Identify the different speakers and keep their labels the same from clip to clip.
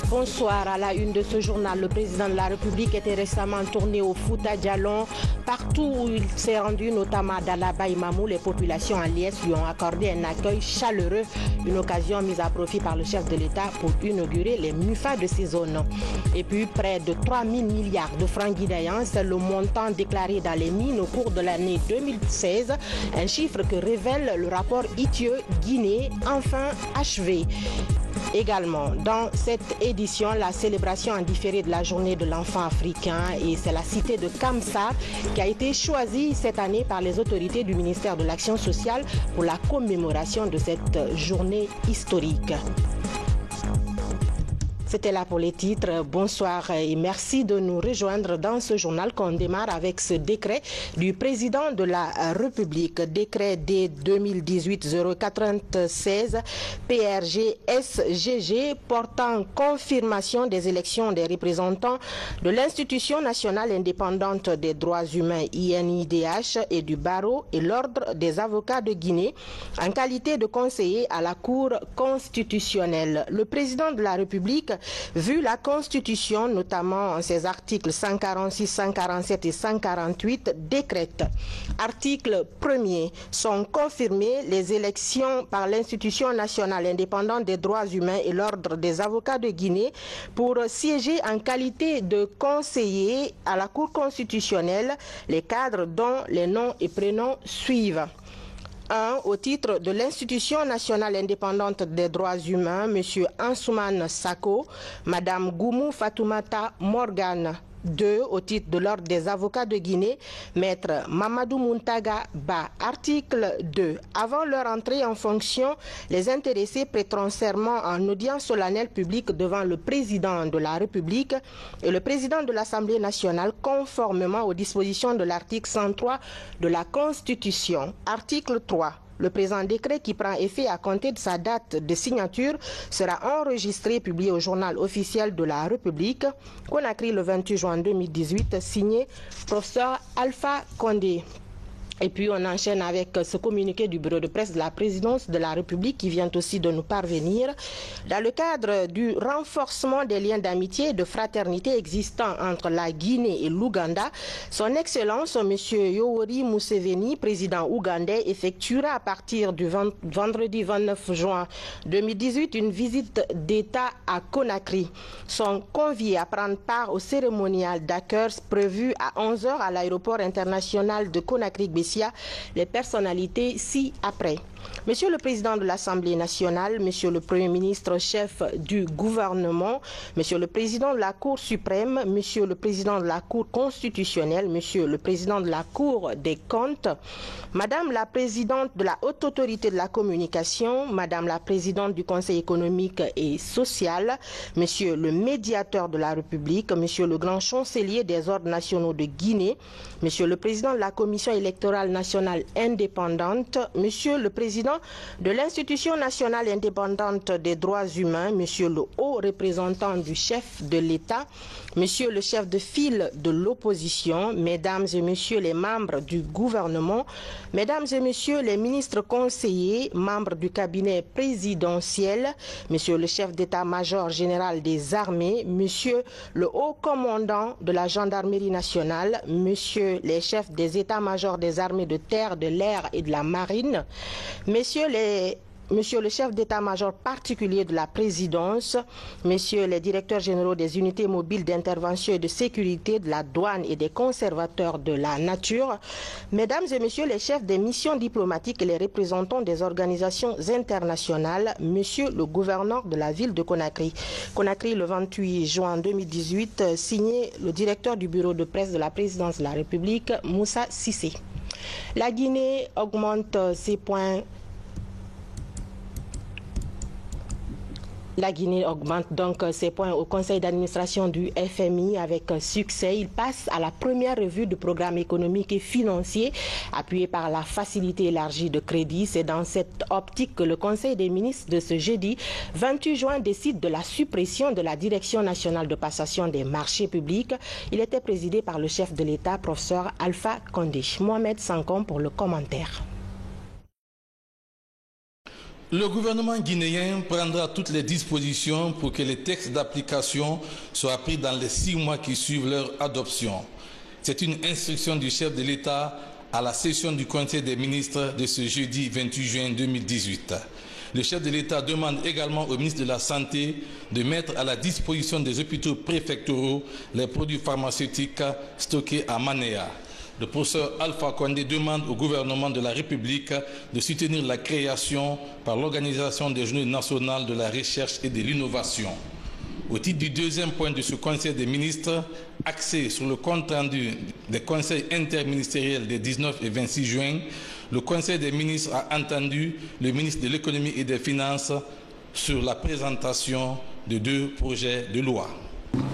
Speaker 1: Bonsoir. À la une de ce journal, le président de la République était récemment tourné au Fouta Djallon. Partout où il s'est rendu, notamment à Dalaba et Mamou, les populations en liesse lui ont accordé un accueil chaleureux, une occasion mise à profit par le chef de l'État pour inaugurer les MUFA de ces zones. Et puis près de 3 000 milliards de francs guinéens, c'est le montant déclaré dans les mines au cours de l'année 2016, un chiffre que révèle le rapport ITIE-Guinée, enfin achevé. Également, dans cette édition, la célébration en différé de la journée de l'enfant africain, et c'est la cité de Kamsa qui a été choisie cette année par les autorités du ministère de l'Action sociale pour la commémoration de cette journée historique. C'était là pour les titres. Bonsoir et merci de nous rejoindre dans ce journal qu'on démarre avec ce décret du président de la République. Décret D 2018-096 PRG-SGG portant confirmation des élections des représentants de l'Institution nationale indépendante des droits humains INIDH et du barreau et l'ordre des avocats de Guinée en qualité de conseiller à la Cour constitutionnelle. Le président de la République, vu la Constitution, notamment en ses articles 146, 147 et 148, décrète. Article 1er. Sont confirmées les élections par l'Institution nationale indépendante des droits humains et l'ordre des avocats de Guinée pour siéger en qualité de conseiller à la Cour constitutionnelle, les cadres dont les noms et prénoms suivent. 1. Au titre de l'Institution nationale indépendante des droits humains, M. Ansoumane Sako, Mme Goumou Fatoumata Morgan. 2. Au titre de l'ordre des avocats de Guinée, Maître Mamadou Muntaga Ba. Article 2. Avant leur entrée en fonction, les intéressés prêteront serment en audience solennelle publique devant le président de la République et le président de l'Assemblée nationale conformément aux dispositions de l'article 103 de la Constitution. Article 3. Le présent décret qui prend effet à compter de sa date de signature sera enregistré et publié au journal officiel de la République. Conakry le 28 juin 2018, signé professeur Alpha Condé. Et puis on enchaîne avec ce communiqué du bureau de presse de la présidence de la République qui vient aussi de nous parvenir. Dans le cadre du renforcement des liens d'amitié et de fraternité existants entre la Guinée et l'Ouganda, son Excellence M. Yoweri Museveni, président ougandais, effectuera à partir du vendredi 29 juin 2018 une visite d'État à Conakry. Sont conviés à prendre part au cérémonial d'accueil prévu à 11 h à l'aéroport international de Conakry-Bessia les personnalités ci-après. Monsieur le Président de l'Assemblée nationale, Monsieur le Premier ministre chef du gouvernement, Monsieur le Président de la Cour suprême, Monsieur le Président de la Cour constitutionnelle, Monsieur le Président de la Cour des comptes, Madame la Présidente de la Haute Autorité de la Communication, Madame la Présidente du Conseil économique et social, Monsieur le Médiateur de la République, Monsieur le Grand Chancelier des Ordres nationaux de Guinée, Monsieur le Président de la Commission électorale nationale indépendante, Monsieur le Président de l'Institution nationale indépendante des droits humains, Monsieur le haut représentant du chef de l'État, Monsieur le chef de file de l'opposition, Mesdames et Messieurs les membres du gouvernement, Mesdames et Messieurs les ministres conseillers, membres du cabinet présidentiel, Monsieur le chef d'état-major général des armées, Monsieur le haut commandant de la gendarmerie nationale, Monsieur les chefs des états-majors des armées de terre, de l'air et de la marine, Monsieur le chef d'état-major particulier de la présidence, Messieurs les directeurs généraux des unités mobiles d'intervention et de sécurité de la douane et des conservateurs de la nature, Mesdames et Messieurs les chefs des missions diplomatiques et les représentants des organisations internationales, Monsieur le gouverneur de la ville de Conakry. Conakry le 28 juin 2018, signé le directeur du bureau de presse de la présidence de la République, Moussa Cissé. La Guinée augmente ses points. La Guinée augmente donc ses points au conseil d'administration du FMI avec succès. Il passe à la première revue du programme économique et financier appuyé par la facilité élargie de crédit. C'est dans cette optique que le conseil des ministres de ce jeudi 28 juin décide de la suppression de la Direction nationale de passation des marchés publics. Il était présidé par le chef de l'État, professeur Alpha Condé. Mohamed Sankom pour le commentaire.
Speaker 2: Le gouvernement guinéen prendra toutes les dispositions pour que les textes d'application soient pris dans les 6 mois qui suivent leur adoption. C'est une instruction du chef de l'État à la session du Conseil des ministres de ce jeudi 28 juin 2018. Le chef de l'État demande également au ministre de la Santé de mettre à la disposition des hôpitaux préfectoraux les produits pharmaceutiques stockés à Manéa. Le professeur Alpha Condé demande au gouvernement de la République de soutenir la création par l'Organisation des Journées nationales de la recherche et de l'innovation. Au titre du deuxième point de ce Conseil des ministres, axé sur le compte rendu des conseils interministériels des 19 et 26 juin, le Conseil des ministres a entendu le ministre de l'Économie et des Finances sur la présentation de 2 projets de loi.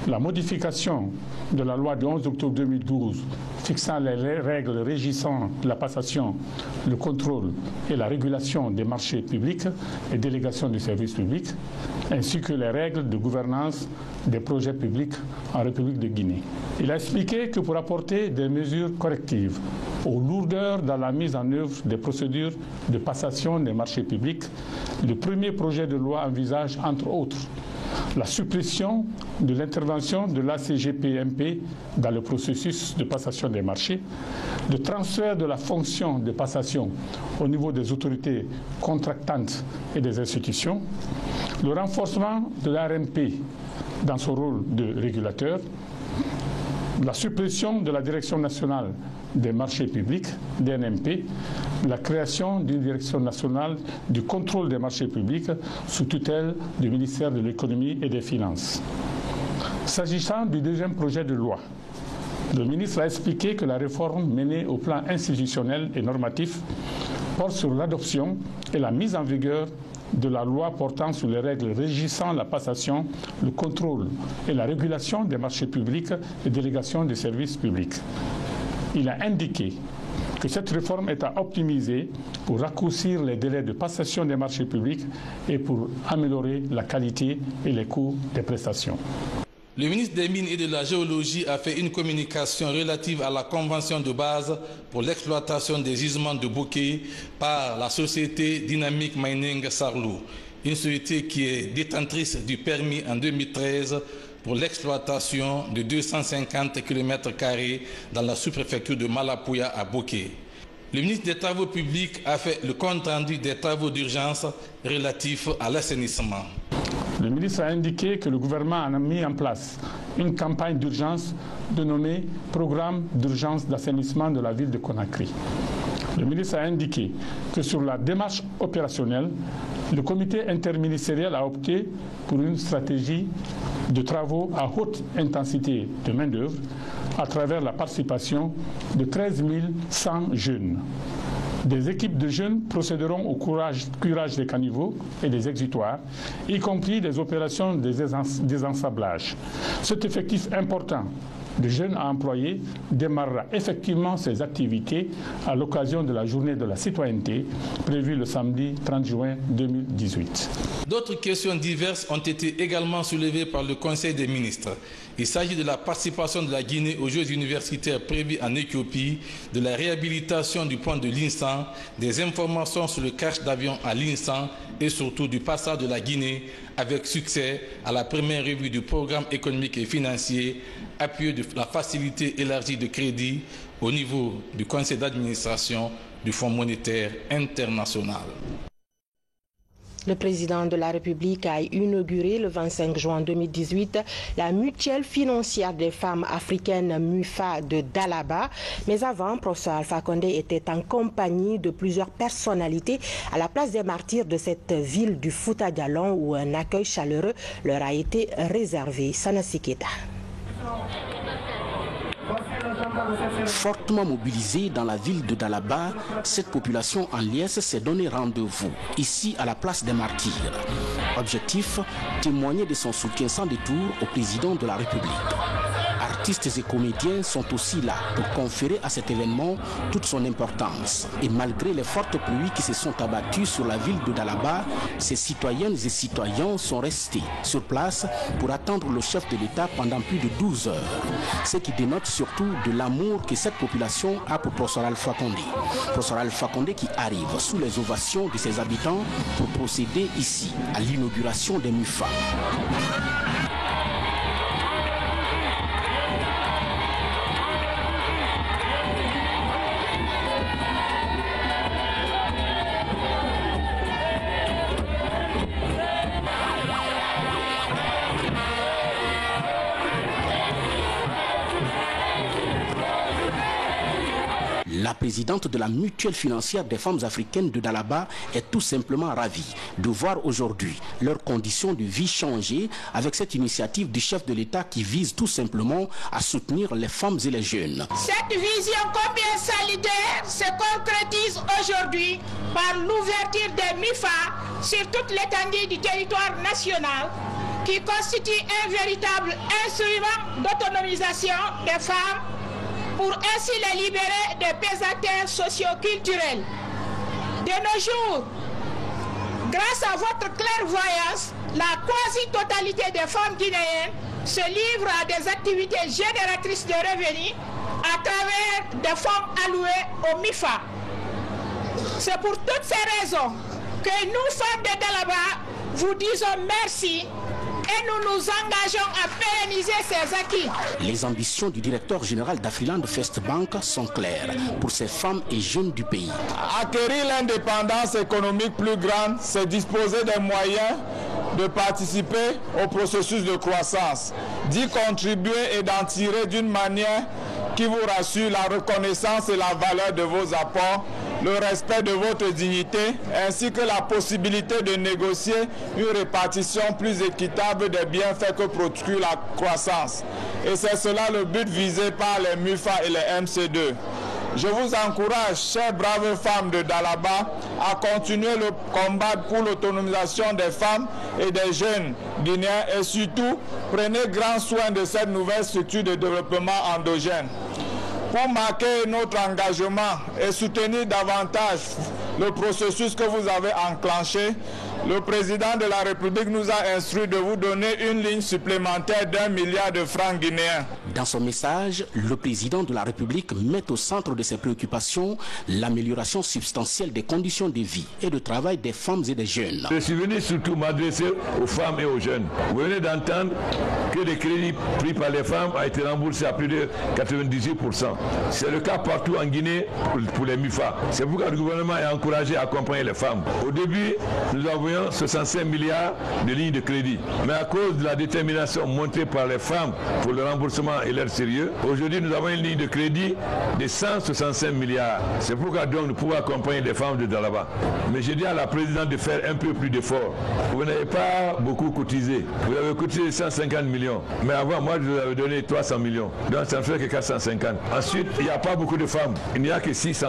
Speaker 3: La modification de la loi du 11 octobre 2012 fixant les règles régissant la passation, le contrôle et la régulation des marchés publics et délégations de services publics, ainsi que les règles de gouvernance des projets publics en République de Guinée. Il a expliqué que pour apporter des mesures correctives aux lourdeurs dans la mise en œuvre des procédures de passation des marchés publics, le premier projet de loi envisage, entre autres, la suppression de l'intervention de l'ACGPMP dans le processus de passation des marchés, le transfert de la fonction de passation au niveau des autorités contractantes et des institutions, le renforcement de l'ARMP dans son rôle de régulateur, la suppression de la Direction nationale des marchés publics, DNMP, la création d'une Direction nationale du contrôle des marchés publics sous tutelle du ministère de l'Économie et des Finances. S'agissant du deuxième projet de loi, le ministre a expliqué que la réforme menée au plan institutionnel et normatif porte sur l'adoption et la mise en vigueur de la loi portant sur les règles régissant la passation, le contrôle et la régulation des marchés publics et délégations des services publics. Il a indiqué que cette réforme est à optimiser pour raccourcir les délais de passation des marchés publics et pour améliorer la qualité et les coûts des prestations.
Speaker 2: Le ministre des Mines et de la Géologie a fait une communication relative à la convention de base pour l'exploitation des gisements de bouquet par la société Dynamic Mining Sarlou, une société qui est détentrice du permis en 2013 pour l'exploitation de 250 km² dans la sous-préfecture de Malapouya à Bouquet. Le ministre des Travaux publics a fait le compte rendu des travaux d'urgence relatifs à l'assainissement.
Speaker 3: Le ministre a indiqué que le gouvernement a mis en place une campagne d'urgence dénommée Programme d'urgence d'assainissement de la ville de Conakry. Le ministre a indiqué que sur la démarche opérationnelle, le comité interministériel a opté pour une stratégie de travaux à haute intensité de main-d'œuvre à travers la participation de 13 100 jeunes. Des équipes de jeunes procéderont au curage des caniveaux et des exutoires, y compris des opérations de désensablage. Cet effectif important de jeunes à employer démarrera effectivement ses activités à l'occasion de la journée de la citoyenneté prévue le samedi 30 juin 2018.
Speaker 2: D'autres questions diverses ont été également soulevées par le Conseil des ministres. Il s'agit de la participation de la Guinée aux Jeux universitaires prévus en Éthiopie, de la réhabilitation du pont de l'Insan, des informations sur le crash d'avion à l'Insan et surtout du passage de la Guinée avec succès à la première revue du programme économique et financier, appuyé de la facilité élargie de crédit au niveau du conseil d'administration du Fonds monétaire international.
Speaker 1: Le président de la République a inauguré le 25 juin 2018 la mutuelle financière des femmes africaines MUFA de Dalaba. Mais avant, professeur Alpha Condé était en compagnie de plusieurs personnalités à la place des martyrs de cette ville du Fouta Djallon où un accueil chaleureux leur a été réservé. Sanassi Keita.
Speaker 4: Fortement mobilisée dans la ville de Dalaba, cette population en liesse s'est donné rendez-vous, ici à la place des martyrs. Objectif, témoigner de son soutien sans détour au président de la République. artistes et comédiens sont aussi là pour conférer à cet événement toute son importance. Et malgré les fortes pluies qui se sont abattues sur la ville de Dalaba, ces citoyennes et citoyens sont restés sur place pour attendre le chef de l'État pendant plus de 12 heures. Ce qui dénote surtout de l'amour que cette population a pour professeur Alpha Condé. Professeur Alpha Condé qui arrive sous les ovations de ses habitants pour procéder ici à l'inauguration des MUFA. La présidente de la mutuelle financière des femmes africaines de Dalaba est tout simplement ravie de voir aujourd'hui leurs conditions de vie changer avec cette initiative du chef de l'État qui vise tout simplement à soutenir les femmes et les jeunes.
Speaker 5: Cette vision combien solidaire se concrétise aujourd'hui par l'ouverture des MUFA sur toute l'étendue du territoire national qui constitue un véritable instrument d'autonomisation des femmes pour ainsi les libérer des pesanteurs socio-culturels. De nos jours, grâce à votre clairvoyance, la quasi-totalité des femmes guinéennes se livrent à des activités génératrices de revenus à travers des fonds alloués au MIFA. C'est pour toutes ces raisons que nous, femmes de Dalaba, vous disons merci et nous nous engageons à pérenniser ces acquis.
Speaker 4: Les ambitions du directeur général d'Afriland First Bank sont claires pour ces femmes et jeunes du pays.
Speaker 6: Acquérir l'indépendance économique plus grande, c'est disposer des moyens de participer au processus de croissance, d'y contribuer et d'en tirer d'une manière qui vous rassure la reconnaissance et la valeur de vos apports, le respect de votre dignité, ainsi que la possibilité de négocier une répartition plus équitable des bienfaits que procure la croissance. Et c'est cela le but visé par les MUFA et les MC2. Je vous encourage, chères braves femmes de Dalaba, à continuer le combat pour l'autonomisation des femmes et des jeunes guinéens et surtout, prenez grand soin de cette nouvelle structure de développement endogène. Pour marquer notre engagement et soutenir davantage le processus que vous avez enclenché, le président de la République nous a instruit de vous donner une ligne supplémentaire d'1 milliard de francs guinéens.
Speaker 4: Dans son message, le président de la République met au centre de ses préoccupations l'amélioration substantielle des conditions de vie et de travail des femmes et des jeunes.
Speaker 7: Je suis venu surtout m'adresser aux femmes et aux jeunes. Vous venez d'entendre que les crédits pris par les femmes ont été remboursés à plus de 98%. C'est le cas partout en Guinée pour les MUFA. C'est pourquoi le gouvernement est encouragé à accompagner les femmes. Au début, nous envoyons 65 milliards de lignes de crédit. Mais à cause de la détermination montrée par les femmes pour le remboursement et leur sérieux, aujourd'hui nous avons une ligne de crédit de 165 milliards. C'est pourquoi donc nous pouvons accompagner les femmes de Dalaba. Mais je dis à la présidente de faire un peu plus d'efforts. Vous n'avez pas beaucoup cotisé. Vous avez cotisé 150 millions. Mais avant, moi, je vous avais donné 300 millions. Donc ça ne fait que 450. Ensuite, il n'y a pas beaucoup de femmes. Il n'y a que 600.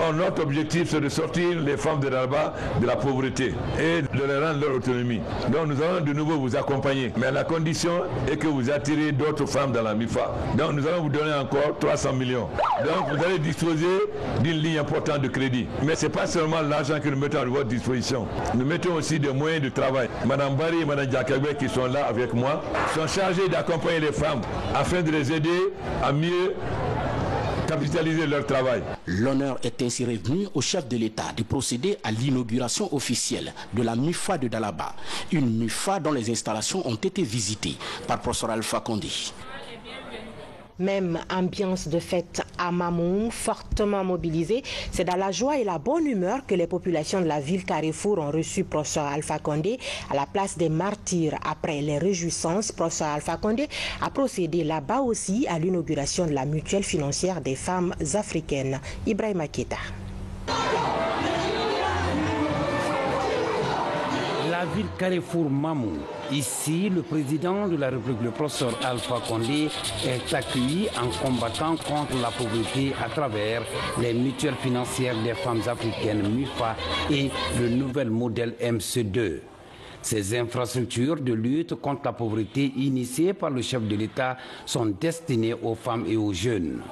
Speaker 7: Or, notre objectif, c'est de sortir les femmes de Dalaba de la pauvreté et de les rendre leur autonomie. Donc nous allons de nouveau vous accompagner. Mais la condition est que vous attirez d'autres femmes dans la MIFA. Donc nous allons vous donner encore 300 millions. Donc vous allez disposer d'une ligne importante de crédit. Mais ce n'est pas seulement l'argent que nous mettons à votre disposition. Nous mettons aussi des moyens de travail. Madame Barry et Madame Diakabé qui sont là avec moi sont chargées d'accompagner les femmes afin de les aider à mieux capitaliser leur travail.
Speaker 4: L'honneur est ainsi revenu au chef de l'État de procéder à l'inauguration officielle de la MUFA de Dalaba. Une MUFA dont les installations ont été visitées par professeur Alpha Condé.
Speaker 1: Même ambiance de fête à Mamoun, fortement mobilisée. C'est dans la joie et la bonne humeur que les populations de la ville Carrefour ont reçu professeur Alpha Condé à la place des martyrs. Après les réjouissances, professeur Alpha Condé a procédé là-bas aussi à l'inauguration de la mutuelle financière des femmes africaines. Ibrahima Keita.
Speaker 8: La ville Carrefour Mamou. Ici, le président de la République, le professeur Alpha Condé, est accueilli en combattant contre la pauvreté à travers les mutuelles financières des femmes africaines MUFA et le nouvel modèle MC2. Ces infrastructures de lutte contre la pauvreté initiées par le chef de l'État sont destinées aux femmes et aux jeunes.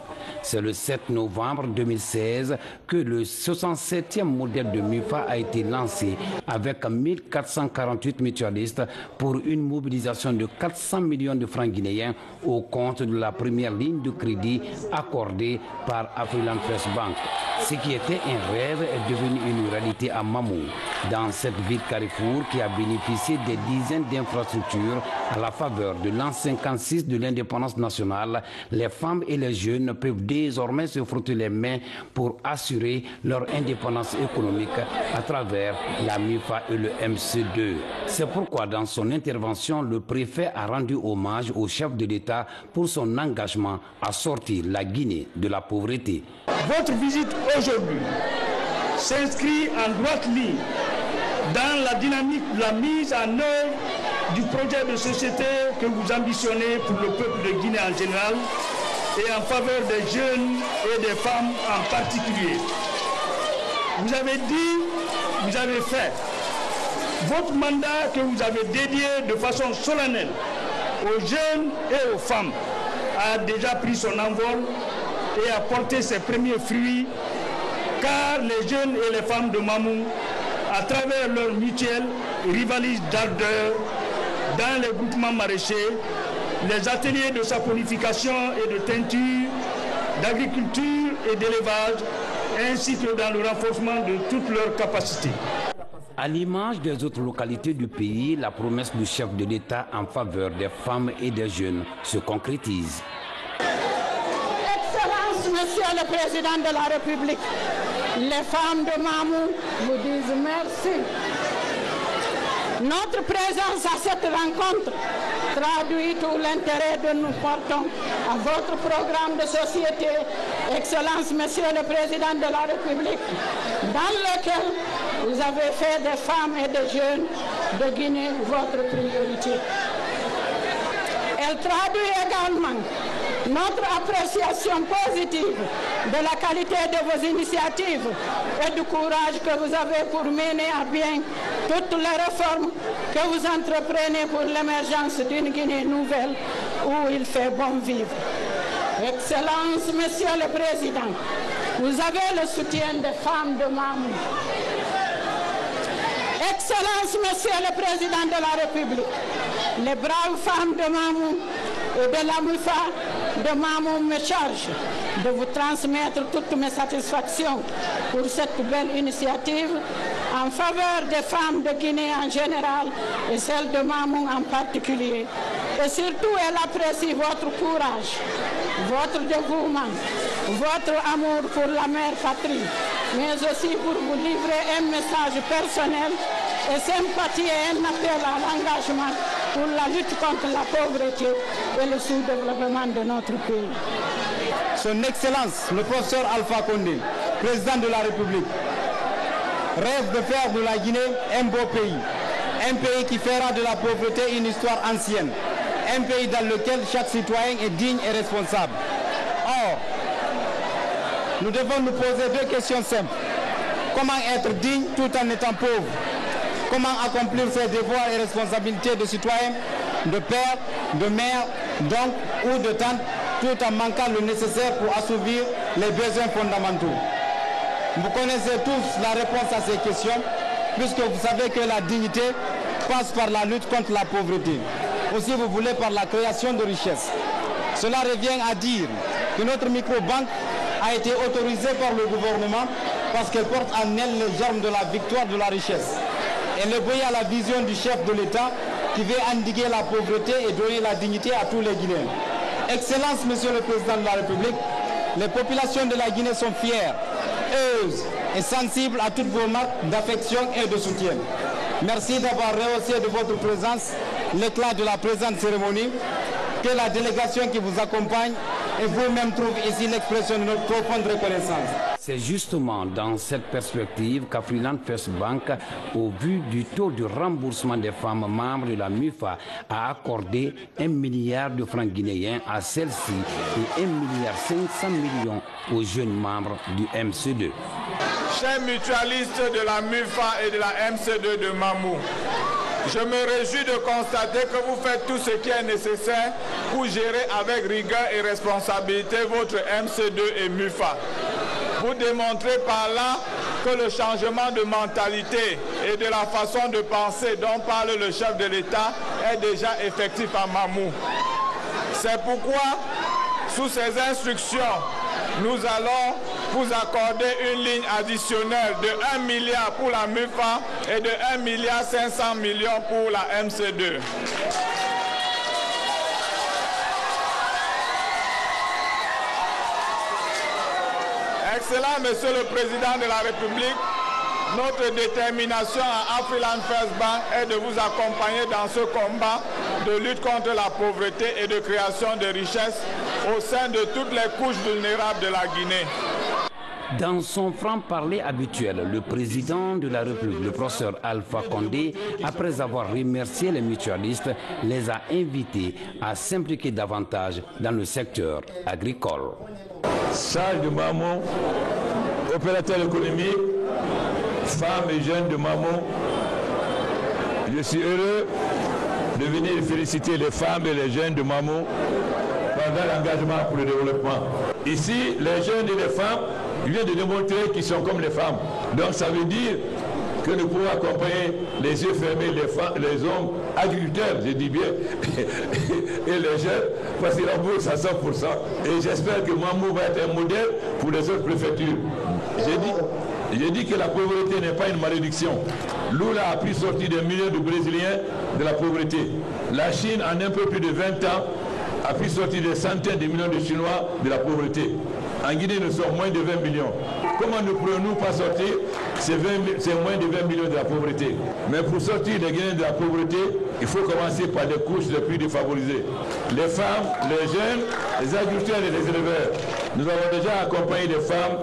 Speaker 8: C'est le 7 novembre 2016 que le 67e modèle de MUFA a été lancé avec 1448 mutualistes pour une mobilisation de 400 millions de francs guinéens au compte de la première ligne de crédit accordée par Afriland First Bank. Ce qui était un rêve est devenu une réalité à Mamou. Dans cette ville carrefour qui a bénéficié des dizaines d'infrastructures à la faveur de l'an 56 de l'indépendance nationale, les femmes et les jeunes peuvent désormais se frotter les mains pour assurer leur indépendance économique à travers la MUFA et le MC2. C'est pourquoi dans son intervention, le préfet a rendu hommage au chef de l'État pour son engagement à sortir la Guinée de la pauvreté.
Speaker 9: Votre visite aujourd'hui s'inscrit en droite ligne dans la dynamique de la mise en œuvre du projet de société que vous ambitionnez pour le peuple de Guinée en général et en faveur des jeunes et des femmes en particulier. Vous avez dit, vous avez fait. Votre mandat que vous avez dédié de façon solennelle aux jeunes et aux femmes a déjà pris son envol et a porté ses premiers fruits, car les jeunes et les femmes de Mamou, à travers leurs mutuelles, rivalisent d'ardeur dans les groupements maraîchers, les ateliers de saponification et de teinture, d'agriculture et d'élevage, ainsi que dans le renforcement de toutes leurs capacités.
Speaker 8: À l'image des autres localités du pays, la promesse du chef de l'État en faveur des femmes et des jeunes se concrétise.
Speaker 5: Excellence, Monsieur le Président de la République, les femmes de Mamou vous disent merci. Notre présence à cette rencontre traduit tout l'intérêt que nous portons à votre programme de société, Excellence, Monsieur le Président de la République, dans lequel vous avez fait des femmes et des jeunes de Guinée votre priorité. Elle traduit également notre appréciation positive de la qualité de vos initiatives et du courage que vous avez pour mener à bien toutes les réformes que vous entreprenez pour l'émergence d'une Guinée nouvelle où il fait bon vivre. Excellence, Monsieur le Président, vous avez le soutien des femmes de Mamou. Excellence, Monsieur le Président de la République, les braves femmes de Mamou et de la MUFA de Mamou me chargent de vous transmettre toutes mes satisfactions pour cette belle initiative en faveur des femmes de Guinée en général et celles de Mamou en particulier. Et surtout, elle apprécie votre courage, votre dévouement, votre amour pour la mère patrie, mais aussi pour vous livrer un message personnel et sympathie et un appel à l'engagement pour la lutte contre la pauvreté et le sous-développement de notre pays.
Speaker 10: Son Excellence, le professeur Alpha Condé, président de la République, rêve de faire de la Guinée un beau pays, un pays qui fera de la pauvreté une histoire ancienne, un pays dans lequel chaque citoyen est digne et responsable. Or, nous devons nous poser deux questions simples. Comment être digne tout en étant pauvre? Comment accomplir ses devoirs et responsabilités de citoyen, de père, de mère, d'oncle ou de tante, tout en manquant le nécessaire pour assouvir les besoins fondamentaux? Vous connaissez tous la réponse à ces questions, puisque vous savez que la dignité passe par la lutte contre la pauvreté. Aussi, vous voulez par la création de richesses. Cela revient à dire que notre microbanque a été autorisée par le gouvernement parce qu'elle porte en elle les germes de la victoire de la richesse. Elle obéit à la vision du chef de l'État qui veut endiguer la pauvreté et donner la dignité à tous les Guinéens. Excellence, Monsieur le Président de la République, les populations de la Guinée sont fières, heureuses et sensibles à toutes vos marques d'affection et de soutien. Merci d'avoir rehaussé de votre présence l'éclat de la présente cérémonie, que la délégation qui vous accompagne et vous-même trouve ici l'expression de notre profonde reconnaissance.
Speaker 8: C'est justement dans cette perspective qu'Afriland First Bank, au vu du taux de remboursement des femmes membres de la MUFA, a accordé 1 milliard de francs guinéens à celle-ci et 1,5 milliard aux jeunes membres du MC2.
Speaker 6: Chers mutualistes de la MUFA et de la MC2 de Mamou, Je me réjouis de constater que vous faites tout ce qui est nécessaire pour gérer avec rigueur et responsabilité votre MC2 et MUFA. Vous démontrez par là que le changement de mentalité et de la façon de penser dont parle le chef de l'État est déjà effectif à Mamou. C'est pourquoi, sous ces instructions, nous allons vous accorder une ligne additionnelle de 1 milliard pour la MUFA et de 1,5 milliard pour la MC2. Excellent Monsieur le Président de la République, notre détermination à Afriland First Bank est de vous accompagner dans ce combat de lutte contre la pauvreté et de création de richesses au sein de toutes les couches vulnérables de la Guinée.
Speaker 8: Dans son franc-parler habituel, le président de la République, le professeur Alpha Condé, après avoir remercié les mutualistes, les a invités à s'impliquer davantage dans le secteur agricole.
Speaker 7: Sage de Mamou, opérateur économique, femmes et jeunes de Mamou, je suis heureux de venir féliciter les femmes et les jeunes de Mamou pendant l'engagement pour le développement. Ici, les jeunes et les femmes viennent de démontrer qu'ils sont comme les femmes. Donc ça veut dire que nous pouvons accompagner les yeux fermés, les hommes agriculteurs, je dis bien, et les jeunes, parce qu'ils remboursent à 100%. Et j'espère que Mamou va être un modèle pour les autres préfectures. J'ai dit que la pauvreté n'est pas une malédiction. Lula a pu sortir des millions de Brésiliens de la pauvreté. La Chine, en un peu plus de 20 ans, a pu sortir des centaines de millions de Chinois de la pauvreté. En Guinée, nous sommes moins de 20 millions. Comment ne pourrions-nous pas sortir ces moins de 20 millions de la pauvreté? Mais pour sortir les Guinéens de la pauvreté, il faut commencer par les couches les plus défavorisées. Les femmes, les jeunes, les agriculteurs et les éleveurs. Nous avons déjà accompagné les femmes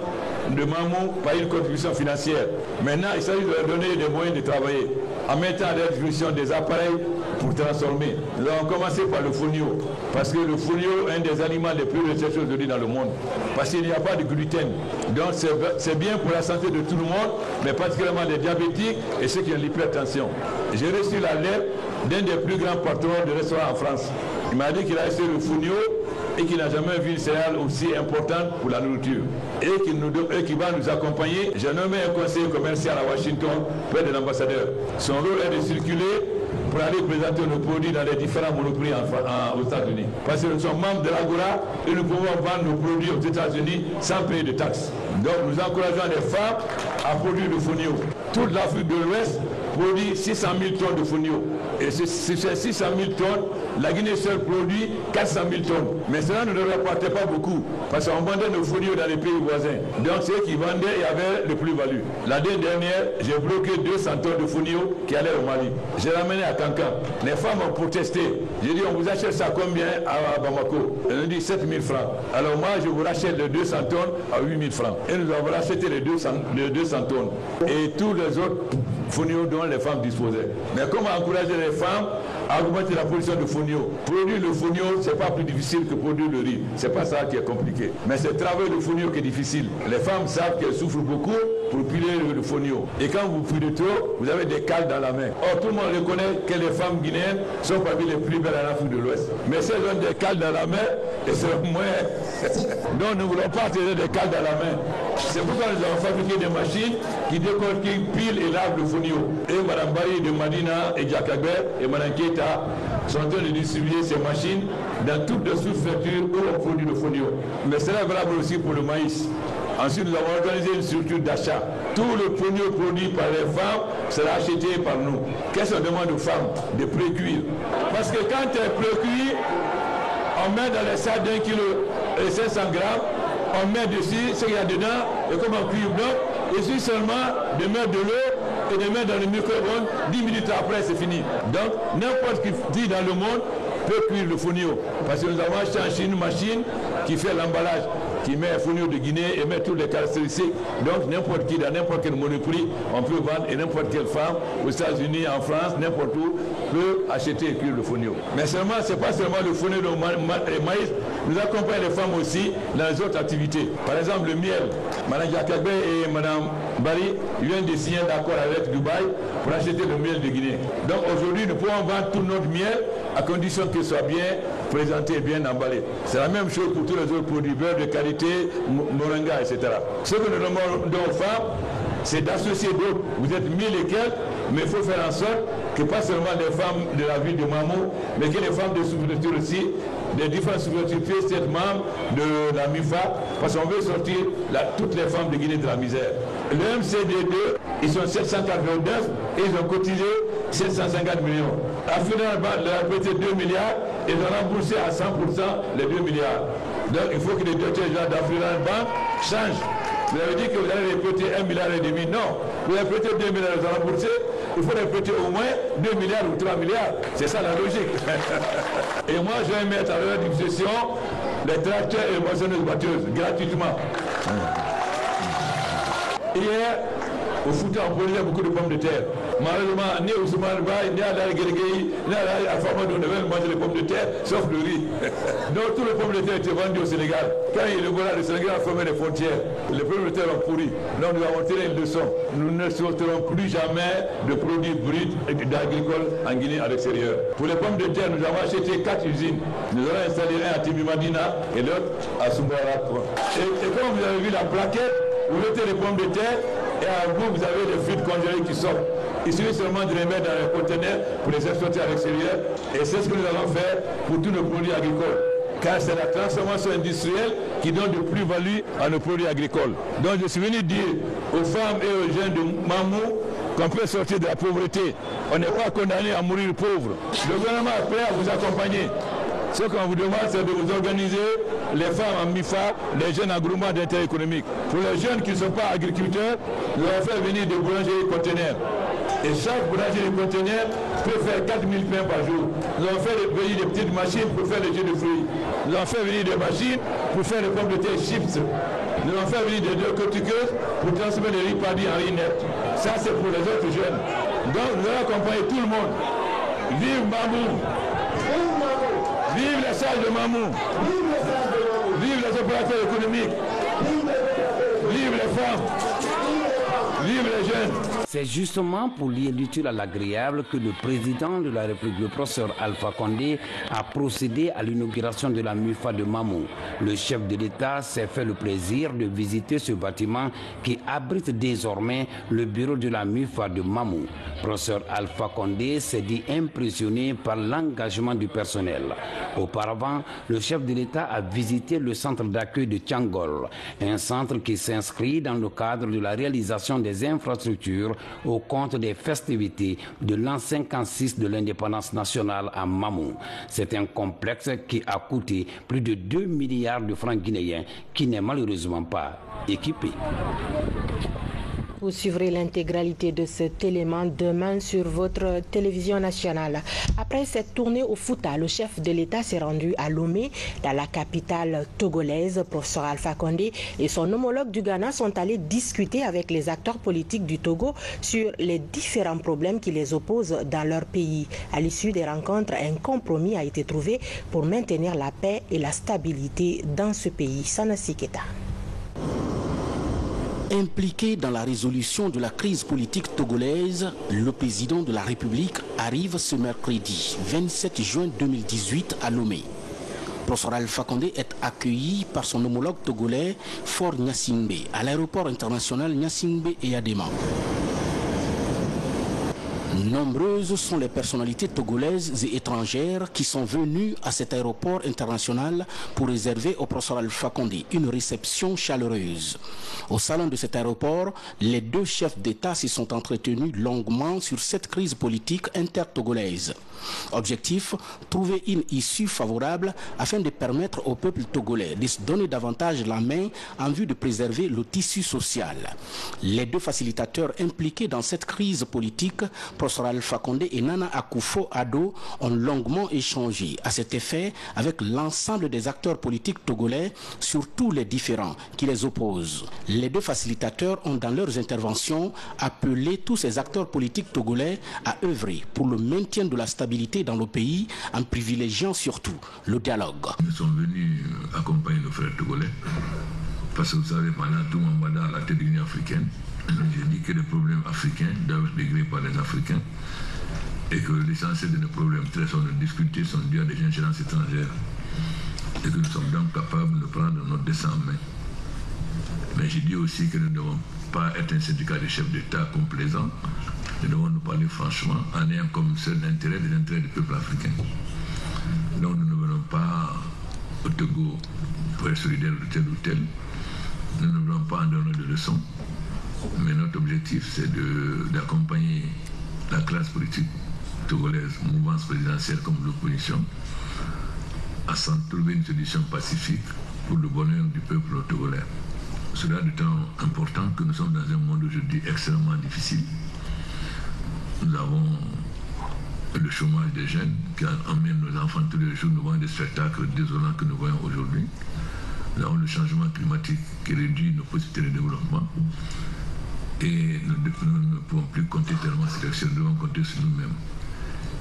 Speaker 7: de Mamou par une contribution financière. Maintenant, il s'agit de leur donner des moyens de travailler en mettant à leur disposition des appareils pour transformer. Nous avons commencé par le fonio, parce que le fonio est un des aliments les plus recherchés aujourd'hui dans le monde, parce qu'il n'y a pas de gluten. Donc c'est bien pour la santé de tout le monde, mais particulièrement les diabétiques et ceux qui ont l'hypertension. J'ai reçu la lettre d'un des plus grands patrons de restaurants en France. Il m'a dit qu'il a essayé le fonio et qu'il n'a jamais vu une céréale aussi importante pour la nourriture. Et qui va nous accompagner. J'ai nommé un conseiller commercial à Washington, près de l'ambassadeur. Son rôle est de circuler pour aller présenter nos produits dans les différents monoprix aux États-Unis. Parce que nous sommes membres de l'Agora et nous pouvons vendre nos produits aux États-Unis sans payer de taxes. Donc nous encourageons les femmes à produire le fonio. Toute l'Afrique de l'Ouest produit 600 000 tonnes de fonio. Et sur ces 600 000 tonnes, la Guinée seule produit 400 000 tonnes. Mais cela ne nous rapportait pas beaucoup, parce qu'on vendait nos fonio dans les pays voisins. Donc ceux qui vendaient y avaient le plus-value. L'année dernière, j'ai bloqué 200 tonnes de fonio qui allaient au Mali. J'ai ramené à Kankan. Les femmes ont protesté. J'ai dit, on vous achète ça combien à Bamako? Elles ont dit 7 000 francs. Alors moi, je vous rachète les 200 tonnes à 8 000 francs. Et nous avons racheté les 200 tonnes. Et tous les autres fonio dont les femmes disposaient. Mais comment encourager les femmes à augmenter la production de fonio? Produire le fonio, c'est pas plus difficile que produire le riz. C'est pas ça qui est compliqué. Mais c'est le travail de fonio qui est difficile. Les femmes savent qu'elles souffrent beaucoup pour piler le fonio. Et quand vous pilez trop, vous avez des cales dans la main. Or, tout le monde reconnaît que les femmes guinéennes sont parmi les plus belles en Afrique de l'Ouest. Mais si elles ont des cales dans la main, et c'est moins... Donc, nous ne voulons pas tirer des cales dans la main. C'est pourquoi nous avons fabriqué des machines qui décorent, qui pilent et lavent le fonio. Et Mme Barry de Madina et Jacquabert et Mme Keita sont en train de distribuer ces machines dans toutes les sous-préfectures où on produit le fonio. Mais cela est valable aussi pour le maïs. Ensuite, nous avons organisé une structure d'achat. Tout le fonio produit par les femmes sera acheté par nous. Qu'est-ce qu'on demande aux femmes? De pré-cuire. Parce que quand tu es pré-cuit, on met dans les sacs d'1 kg et 500 grammes, on met dessus ce qu'il y a dedans, et comme un cuir blanc, il suffit seulement de mettre de l'eau et de mettre dans le micro-ondes, 10 minutes après c'est fini. Donc n'importe qui dans le monde peut cuire le fonio. Parce que nous avons acheté en Chine une machine qui fait l'emballage. qui met Fonio de Guinée et met toutes les caractéristiques. Donc n'importe qui, dans n'importe quel monoprix, on peut vendre et n'importe quelle femme, aux États-Unis, en France, n'importe où, peut acheter et cuire le Fonio. Mais seulement, ce n'est pas seulement le Fonio de maïs, nous accompagnons les femmes aussi dans les autres activités. Par exemple, le miel. Mme Jacobé et Mme Bari viennent de signer un accord avec Dubaï pour acheter le miel de Guinée. Donc aujourd'hui, nous pouvons vendre tout notre miel à condition qu'il soit bien présenté et bien emballé. C'est la même chose pour tous les autres produits, beurre de qualité, moringa, etc. Ce que nous demandons aux femmes, c'est d'associer d'autres. Vous êtes 1000 et quelques, mais il faut faire en sorte que pas seulement les femmes de la ville de Mamou, mais que les femmes de sous-préfecture aussi, des différentes sous-préfectures puissent être membres de la MIFA, parce qu'on veut sortir toutes les femmes de Guinée de la misère. Le MCD2, ils sont 749 et ils ont cotisé 750 millions. Afrique leur a prêté 2 milliards et ils ont remboursé à 100% les 2 milliards. Donc il faut que les directeurs d'Afrique Bank changent. Vous avez dit que vous allez prêter 1,5 milliard. Non, vous avez prêté 2 milliards, vous avez remboursé. Il faut les prêter au moins 2 milliards ou 3 milliards. C'est ça la logique. Et moi, je vais mettre à leur disposition les tracteurs et les moissonneuses-batteuses gratuitement. Hier, au Fouta, on produisait beaucoup de pommes de terre. Malheureusement, ni Ousmane Baye, ni Adal Guéréguéi, ni Adal Alphamad, on devait manger les pommes de terre, sauf le riz. Donc, tous les pommes de terre étaient vendus au Sénégal. Quand il est voilà, le Sénégal a fermé les frontières. Les pommes de terre ont pourri. Donc, nous avons tiré une leçon. Nous ne sortirons plus jamais de produits bruts d'agricoles en Guinée à l'extérieur. Pour les pommes de terre, nous avons acheté 4 usines. Nous avons installé un à Timimadina et l'autre à Soumbara. Et comme vous avez vu la plaquette, vous mettez les pommes de terre et à bout, vous avez les fruits congelés qui sortent. Il suffit seulement de les mettre dans les conteneurs pour les exporter à l'extérieur. Et c'est ce que nous allons faire pour tous nos produits agricoles. Car c'est la transformation industrielle qui donne de plus-value à nos produits agricoles. Donc je suis venu dire aux femmes et aux jeunes de Mamou qu'on peut sortir de la pauvreté. On n'est pas condamné à mourir pauvre. Le gouvernement est prêt à vous accompagner. Ce qu'on vous demande, c'est de vous organiser, les femmes en MIFA, les jeunes en groupement d'intérêt économique. Pour les jeunes qui ne sont pas agriculteurs, nous allons faire venir des boulangeries conteneurs. Et chaque boulangerie conteneur peut faire 4000 pains par jour. Nous allons faire venir des petites machines pour faire les jus de fruits. Nous allons faire venir des machines pour faire les pommes de terre chips. Nous allons faire venir des décortiqueuses pour transformer les riz paddy en riz net. Ça, c'est pour les autres jeunes. Donc, nous allons accompagner tout le monde. Vive Mamou! Vive les sages de Mamou! Vive les opérateurs économiques! Vive les femmes! Vive les jeunes!
Speaker 8: C'est justement pour lier l'utile à l'agréable que le président de la République, le professeur Alpha Condé, a procédé à l'inauguration de la MIFA de Mamou. Le chef de l'État s'est fait le plaisir de visiter ce bâtiment qui abrite désormais le bureau de la MIFA de Mamou. Le professeur Alpha Condé s'est dit impressionné par l'engagement du personnel. Auparavant, le chef de l'État a visité le centre d'accueil de Tiangol, un centre qui s'inscrit dans le cadre de la réalisation des infrastructures au compte des festivités de l'an 56 de l'indépendance nationale à Mamou. C'est un complexe qui a coûté plus de 2 milliards de francs guinéens qui n'est malheureusement pas équipé.
Speaker 1: Vous suivrez l'intégralité de cet élément demain sur votre télévision nationale. Après cette tournée au Fouta, le chef de l'État s'est rendu à Lomé, dans la capitale togolaise. Professeur Alpha Condé et son homologue du Ghana sont allés discuter avec les acteurs politiques du Togo sur les différents problèmes qui les opposent dans leur pays. À l'issue des rencontres, un compromis a été trouvé pour maintenir la paix et la stabilité dans ce pays. Sanassi Keita.
Speaker 4: Impliqué dans la résolution de la crise politique togolaise, le président de la République arrive ce mercredi 27 juin 2018 à Lomé. Professeur Alpha Condé est accueilli par son homologue togolais Faure Gnassingbé à l'aéroport international Gnassingbé et Adema. Nombreuses sont les personnalités togolaises et étrangères qui sont venues à cet aéroport international pour réserver au professeur Alpha Condé une réception chaleureuse. Au salon de cet aéroport, les deux chefs d'État se sont entretenus longuement sur cette crise politique intertogolaise. Objectif, trouver une issue favorable afin de permettre au peuple togolais de se donner davantage la main en vue de préserver le tissu social. Les deux facilitateurs impliqués dans cette crise politique Professeur Alpha Condé et Nana Akufo-Addo ont longuement échangé à cet effet avec l'ensemble des acteurs politiques togolais sur tous les différends qui les opposent. Les deux facilitateurs ont dans leurs interventions appelé tous ces acteurs politiques togolais à œuvrer pour le maintien de la stabilité dans le pays en privilégiant surtout le dialogue.
Speaker 7: Nous sommes venus accompagner nos frères togolais parce que vous savez, pendant tout mon mandat à la tête de l'Union africaine, j'ai dit que les problèmes africains doivent être réglés par les Africains et que l'essentiel de nos problèmes, très sont de difficultés, sont dus à des ingérences étrangères et que nous sommes donc capables de prendre notre destin en main. Mais j'ai dit aussi que nous ne devons pas être un syndicat de chefs d'État complaisants, nous devons nous parler franchement en ayant comme seul intérêt les intérêts du peuple africain. Donc nous ne venons pas au Togo pour être solidaires de tel ou tel, nous ne venons pas en donner de leçons, mais notre objectif c'est d'accompagner la classe politique togolaise, mouvance présidentielle comme l'opposition, à s'en trouver une solution pacifique pour le bonheur du peuple togolais. Cela étant important que nous sommes dans un monde aujourd'hui extrêmement difficile. Nous avons le chômage des jeunes qui emmène nos enfants tous les jours, nous voyons des spectacles désolants que nous voyons aujourd'hui. Nous avons le changement climatique qui réduit nos possibilités de développement. Et nous ne pouvons plus compter tellement sur l'extérieur, nous devons compter sur nous-mêmes.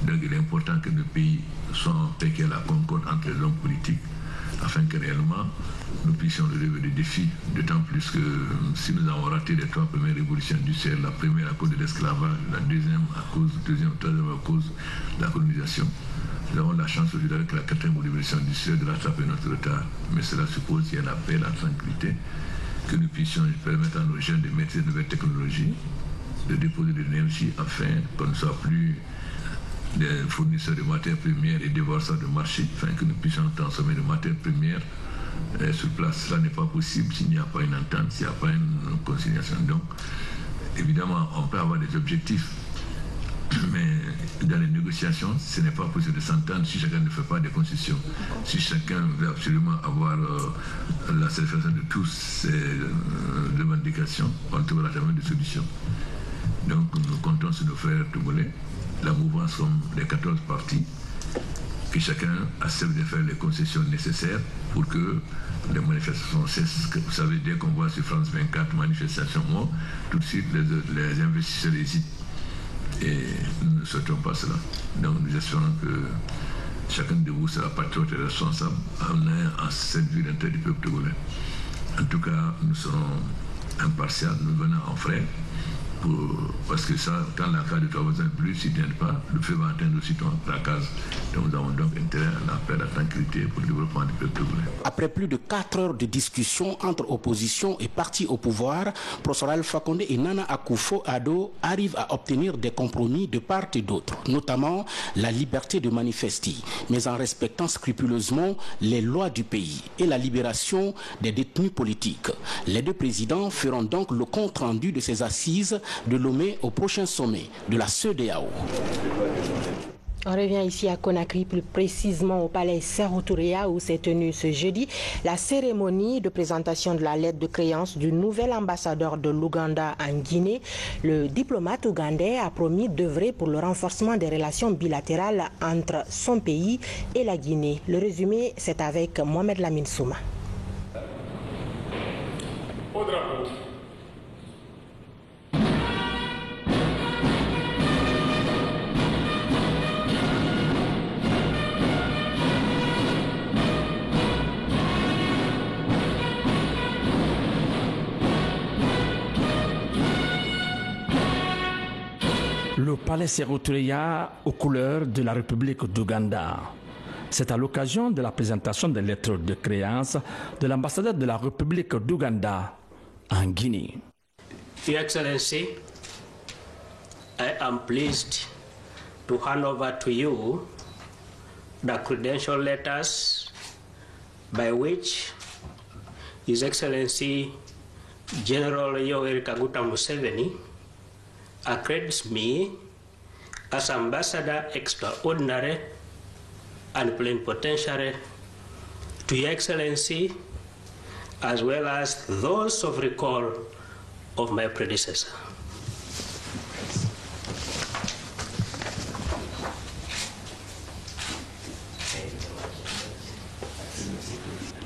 Speaker 7: Donc il est important que nos pays soient en paix, qu'il y ait la concorde entre les hommes politiques, afin que réellement nous puissions relever des défis, d'autant plus que si nous avons raté les 3 premières révolutions industrielles, la première à cause de l'esclavage, la deuxième troisième à cause de la colonisation, nous avons la chance aujourd'hui avec la 4e révolution industrielle de rattraper notre retard. Mais cela suppose qu'il y ait la paix, la tranquillité, que nous puissions permettre à nos jeunes de maîtriser de nouvelles technologies, de déposer de l'énergie afin qu'on ne soit plus des fournisseurs de matières premières et développeurs de marché, afin que nous puissions transformer de matières premières sur place. Cela n'est pas possible s'il n'y a pas une entente, s'il n'y a pas une conciliation. Donc, évidemment, on peut avoir des objectifs, mais dans les négociations, ce n'est pas possible de s'entendre si chacun ne fait pas des concessions. Si chacun veut absolument avoir la satisfaction de tous ces revendications, on ne trouvera jamais de solution. Donc, nous comptons sur nos frères togolais, la mouvance comme les 14 partis, que chacun accepte de faire les concessions nécessaires pour que les manifestations cessent. Vous savez, dès qu'on voit sur France 24 manifestations, tout de suite les investisseurs hésitent. Et nous ne souhaitons pas cela. Donc nous espérons que chacun de vous sera patriote et responsable en cette vie d'intérêt du peuple togolais. En tout cas, nous serons impartials, nous venons en frères. Parce que ça, quand la case de 3 voisins plus, s'ils ne viennent pas, le feu va atteindre aussitôt la case. Donc nous avons donc intérêt à la paix, à la tranquillité pour le développement du peuple togolais.
Speaker 4: Après plus de 4 heures de discussion entre opposition et partis au pouvoir, Professeur Alpha Condé et Nana Akufo-Addo arrivent à obtenir des compromis de part et d'autre, notamment la liberté de manifester, mais en respectant scrupuleusement les lois du pays et la libération des détenus politiques. Les deux présidents feront donc le compte-rendu de ces assises de Lomé au prochain sommet de la CEDEAO.
Speaker 1: On revient ici à Conakry, plus précisément au palais Sékou Touré où s'est tenue ce jeudi la cérémonie de présentation de la lettre de créance du nouvel ambassadeur de l'Ouganda en Guinée. Le diplomate ougandais a promis d'œuvrer pour le renforcement des relations bilatérales entre son pays et la Guinée. Le résumé, c'est avec Mohamed Lamine Souma.
Speaker 11: Au drapeau.
Speaker 12: Le palais Sékou Touré aux couleurs de la République d'Ouganda. C'est à l'occasion de la présentation des lettres de créance de l'ambassadeur de la République d'Ouganda en Guinée.
Speaker 13: Your Excellency, I am pleased to hand over to you the credential letters by which His Excellency General Yoweri Kaguta Museveni accredits me as Ambassador Extraordinary and Plenipotentiary to Your Excellency, as well as those of recall of my predecessor.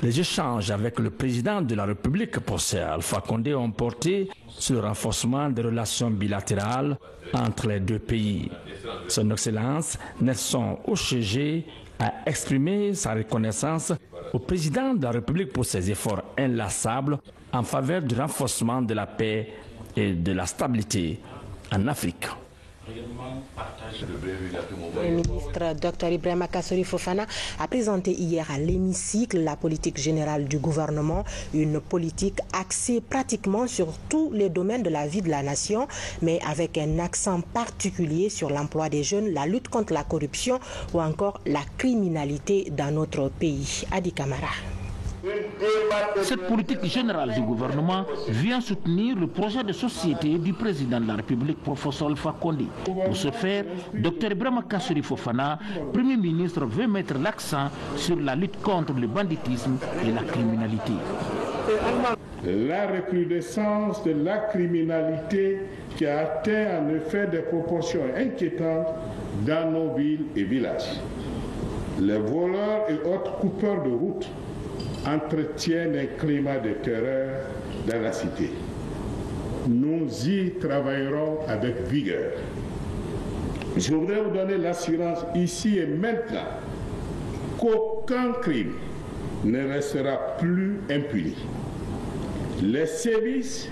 Speaker 12: Les échanges avec le président de la République, Procès Alpha Condé, ont porté sur le renforcement des relations bilatérales entre les deux pays. Son Excellence Nelson Ochege a exprimé sa reconnaissance au président de la République pour ses efforts inlassables en faveur du renforcement de la paix et de la stabilité en Afrique.
Speaker 1: Le ministre Dr Ibrahima Kassori Fofana a présenté hier à l'hémicycle la politique générale du gouvernement, une politique axée pratiquement sur tous les domaines de la vie de la nation, mais avec un accent particulier sur l'emploi des jeunes, la lutte contre la corruption ou encore la criminalité dans notre pays. Adi Kamara.
Speaker 11: Cette politique générale du gouvernement vient soutenir le projet de société du président de la République, professeur Alpha Condé. Pour ce faire, Dr Ibrahima Kassori Fofana, Premier ministre, veut mettre l'accent sur la lutte contre le banditisme et la criminalité.
Speaker 14: La recrudescence de la criminalité qui a atteint en effet des proportions inquiétantes dans nos villes et villages. Les voleurs et autres coupeurs de route entretiennent un climat de terreur dans la cité. Nous y travaillerons avec vigueur. Je voudrais vous donner l'assurance ici et maintenant qu'aucun crime ne restera plus impuni. Les sévices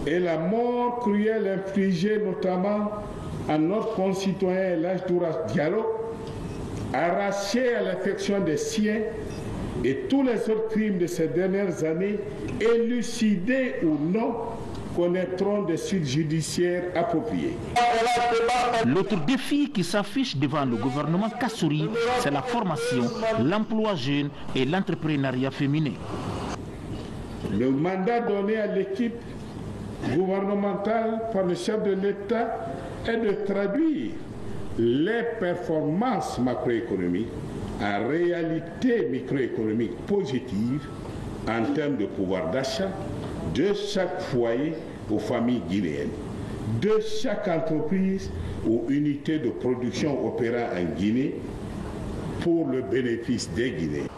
Speaker 14: et la mort cruelle infligée notamment à notre concitoyen Elhadji Douras Diallo, arraché à l'affection des siens, et tous les autres crimes de ces dernières années, élucidés ou non, connaîtront des suites judiciaires appropriées.
Speaker 11: L'autre défi qui s'affiche devant le gouvernement Kassori, c'est la formation, l'emploi jeune et l'entrepreneuriat féminin.
Speaker 14: Le mandat donné à l'équipe gouvernementale par le chef de l'État est de traduire les performances macroéconomiques en réalité microéconomique positive en termes de pouvoir d'achat de chaque foyer aux familles guinéennes, de chaque entreprise ou unité de production opérant en Guinée pour le bénéfice des Guinéens.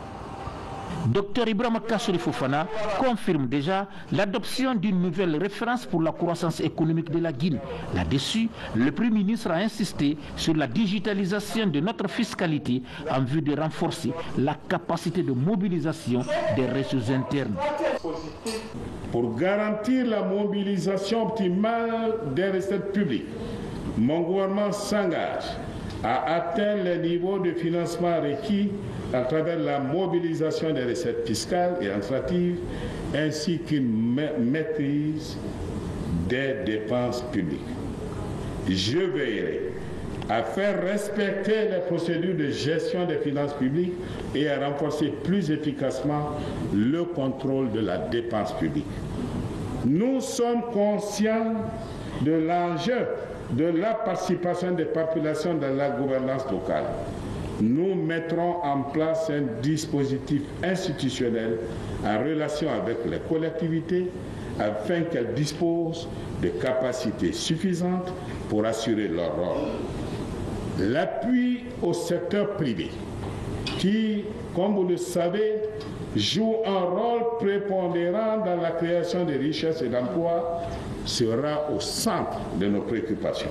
Speaker 11: Dr Ibrahima Kassori Fofana confirme déjà l'adoption d'une nouvelle référence pour la croissance économique de la Guinée. Là-dessus, le Premier ministre a insisté sur la digitalisation de notre fiscalité en vue de renforcer la capacité de mobilisation des ressources internes.
Speaker 14: Pour garantir la mobilisation optimale des recettes publiques, mon gouvernement s'engage à atteindre les niveaux de financement requis à travers la mobilisation des recettes fiscales et administratives ainsi qu'une maîtrise des dépenses publiques. Je veillerai à faire respecter les procédures de gestion des finances publiques et à renforcer plus efficacement le contrôle de la dépense publique. Nous sommes conscients de l'enjeu de la participation des populations dans la gouvernance locale. Nous mettrons en place un dispositif institutionnel en relation avec les collectivités afin qu'elles disposent de capacités suffisantes pour assurer leur rôle. L'appui au secteur privé qui, comme vous le savez, joue un rôle prépondérant dans la création de richesses et d'emplois sera au centre de nos préoccupations.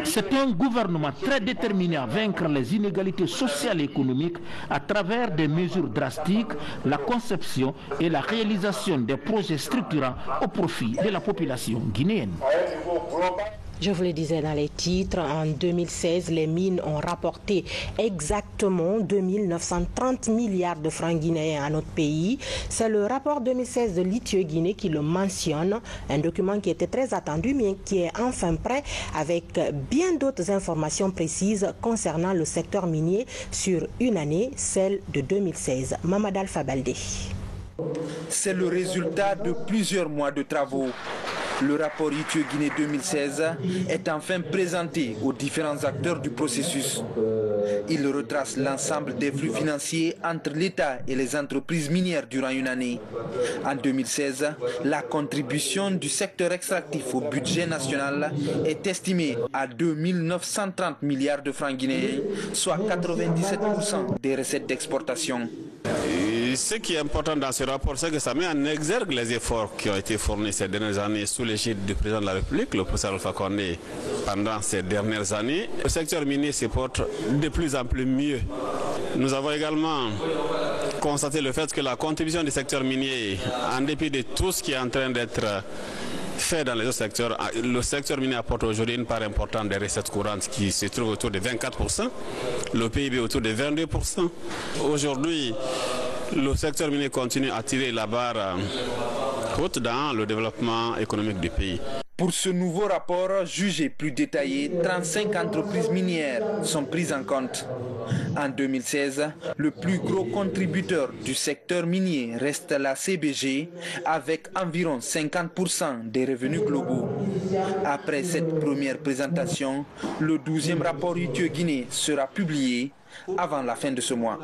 Speaker 11: C'est un gouvernement très déterminé à vaincre les inégalités sociales et économiques à travers des mesures drastiques, la conception et la réalisation des projets structurants au profit de la population guinéenne.
Speaker 1: Je vous le disais dans les titres, en 2016, les mines ont rapporté exactement 2 930 milliards de francs guinéens à notre pays. C'est le rapport 2016 de l'ITIE Guinée qui le mentionne, un document qui était très attendu mais qui est enfin prêt avec bien d'autres informations précises concernant le secteur minier sur une année, celle de 2016. Mamad Alpha Baldé.
Speaker 15: C'est le résultat de plusieurs mois de travaux. Le rapport ITIE Guinée 2016 est enfin présenté aux différents acteurs du processus. Il retrace l'ensemble des flux financiers entre l'État et les entreprises minières durant une année. En 2016, la contribution du secteur extractif au budget national est estimée à 2 930 milliards de francs guinéens, soit 97% des recettes d'exportation.
Speaker 16: Ce qui est important dans ce rapport, c'est que ça met en exergue les efforts qui ont été fournis ces dernières années sous l'égide du président de la République, le professeur Alpha Condé, pendant ces dernières années. Le secteur minier se porte de plus en plus mieux. Nous avons également constaté le fait que la contribution du secteur minier, en dépit de tout ce qui est en train d'être fait dans les autres secteurs, le secteur minier apporte aujourd'hui une part importante des recettes courantes qui se trouve autour de 24%, le PIB autour de 22%. Aujourd'hui, le secteur minier continue à tirer la barre haute dans le développement économique du pays.
Speaker 15: Pour ce nouveau rapport jugé plus détaillé, 35 entreprises minières sont prises en compte. En 2016, le plus gros contributeur du secteur minier reste la CBG avec environ 50% des revenus globaux. Après cette première présentation, le 12e rapport ITIE-Guinée sera publié avant la fin de ce mois.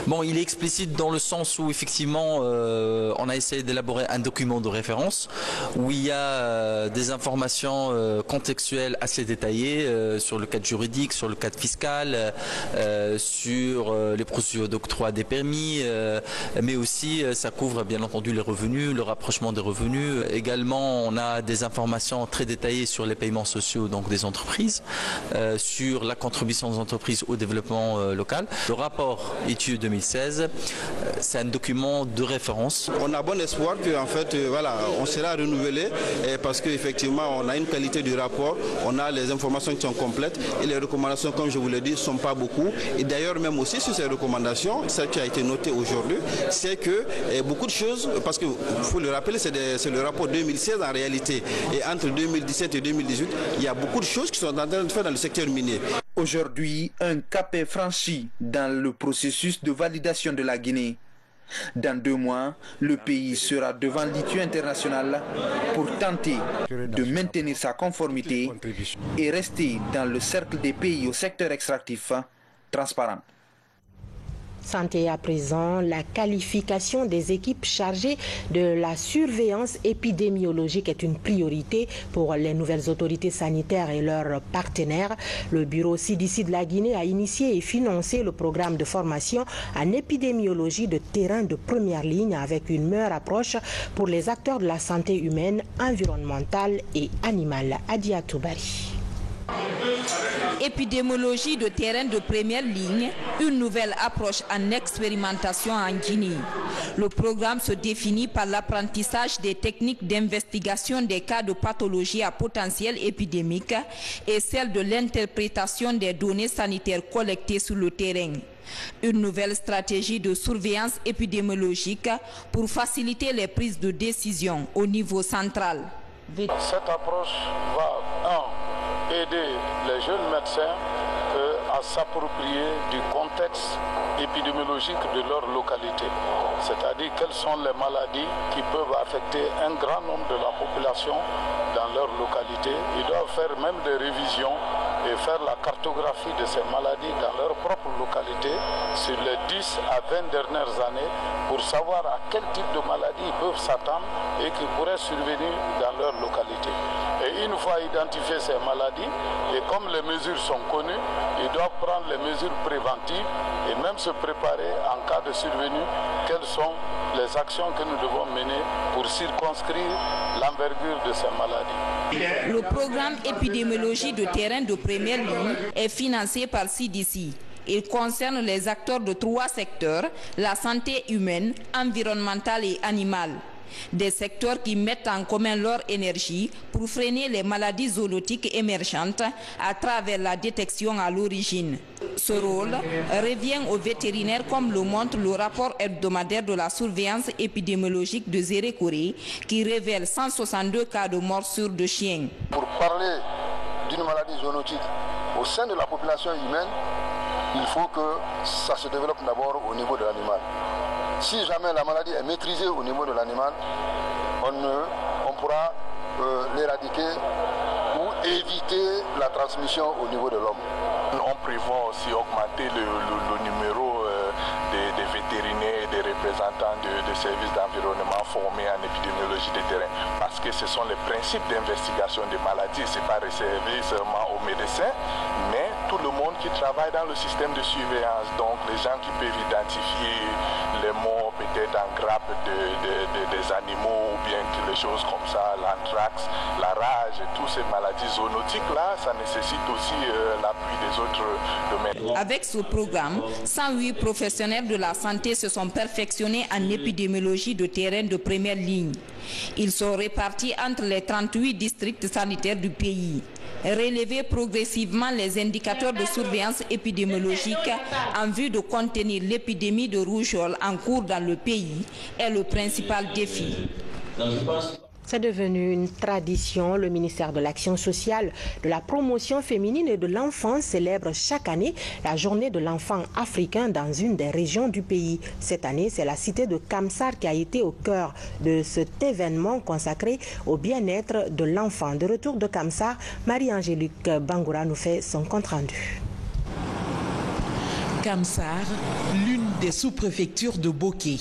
Speaker 17: Bon, il est explicite dans le sens où effectivement on a essayé d'élaborer un document de référence où il y a des informations contextuelles assez détaillées sur le cadre juridique, sur le cadre fiscal, sur les procédures d'octroi des permis, mais aussi ça couvre bien entendu les revenus, le rapprochement des revenus. Également, on a des informations très détaillées sur les paiements sociaux donc des entreprises, sur la contribution des entreprises au développement local. Le rapport ITIE 2016, c'est un document de référence.
Speaker 18: On a bon espoir que en fait, voilà, on sera renouvelé parce qu'effectivement, on a une qualité du rapport, on a les informations qui sont complètes et les recommandations, comme je vous l'ai dit, ne sont pas beaucoup. Et d'ailleurs, même aussi sur ces recommandations, celle qui a été notée aujourd'hui, c'est que beaucoup de choses, parce qu'il faut le rappeler, c'est le rapport 2016 en réalité. Et entre 2017 et 2018, il y a beaucoup de choses qui sont en train de faire dans le secteur minier.
Speaker 15: Aujourd'hui, un cap est franchi dans le processus de validation de la Guinée. Dans 2 mois, le pays sera devant l'ITIE international pour tenter de maintenir sa conformité et rester dans le cercle des pays au secteur extractif transparent.
Speaker 1: Santé à présent, la qualification des équipes chargées de la surveillance épidémiologique est une priorité pour les nouvelles autorités sanitaires et leurs partenaires. Le bureau CDC de la Guinée a initié et financé le programme de formation en épidémiologie de terrain de première ligne avec une meilleure approche pour les acteurs de la santé humaine, environnementale et animale. Adia Toubari.
Speaker 19: Épidémiologie de terrain de première ligne, une nouvelle approche en expérimentation en Guinée. Le programme se définit par l'apprentissage des techniques d'investigation des cas de pathologie à potentiel épidémique et celle de l'interprétation des données sanitaires collectées sur le terrain. Une nouvelle stratégie de surveillance épidémiologique pour faciliter les prises de décision au niveau central.
Speaker 20: Cette approche va, aider les jeunes médecins à s'approprier du contexte épidémiologique de leur localité. C'est-à-dire quelles sont les maladies qui peuvent affecter un grand nombre de la population dans leur localité. Ils doivent faire même des révisions et faire la cartographie de ces maladies dans leur propre localité sur les 10 à 20 dernières années pour savoir à quel type de maladie ils peuvent s'attendre et qui pourraient survenir dans leur localité. Et une fois identifiées ces maladies, et comme les mesures sont connues, ils doivent prendre les mesures préventives et même se préparer en cas de survenue, quelles sont les actions que nous devons mener pour circonscrire l'envergure de ces maladies.
Speaker 19: Le programme épidémiologie de terrain de première ligne est financé par CDC. Il concerne les acteurs de 3 secteurs, la santé humaine, environnementale et animale. Des secteurs qui mettent en commun leur énergie pour freiner les maladies zoonotiques émergentes à travers la détection à l'origine. Ce rôle revient aux vétérinaires comme le montre le rapport hebdomadaire de la surveillance épidémiologique de Zérékoré qui révèle 162 cas de morsure de chiens.
Speaker 20: Pour parler d'une maladie zoonotique au sein de la population humaine, il faut que ça se développe d'abord au niveau de l'animal. Si jamais la maladie est maîtrisée au niveau de l'animal, on pourra l'éradiquer ou éviter la transmission au niveau de l'homme.
Speaker 21: On prévoit aussi augmenter le numéro des vétérinaires et des représentants de services d'environnement formés en épidémiologie de terrain parce que ce sont les principes d'investigation des maladies. Ce n'est pas réservé seulement aux médecins, mais tout le monde qui travaille dans le système de surveillance, donc les gens qui peuvent identifier les morts, peut-être peut-être en grappe des animaux ou bien les choses comme ça, l'anthrax, la rage et toutes ces maladies zoonotiques-là, ça nécessite aussi l'appui des autres domaines.
Speaker 19: Avec ce programme, 108 professionnels de la santé se sont perfectionnés en épidémiologie de terrain de première ligne. Ils sont répartis entre les 38 districts sanitaires du pays. Relever progressivement les indicateurs de surveillance épidémiologique en vue de contenir l'épidémie de rougeole en cours dans le pays est le principal défi.
Speaker 1: C'est devenu une tradition. Le ministère de l'Action sociale, de la promotion féminine et de l'enfance célèbre chaque année la journée de l'enfant africain dans une des régions du pays. Cette année, c'est la cité de Kamsar qui a été au cœur de cet événement consacré au bien-être de l'enfant. De retour de Kamsar, Marie-Angélique Bangoura nous fait son compte-rendu.
Speaker 3: Kamsar, l'une des sous-préfectures de Boké.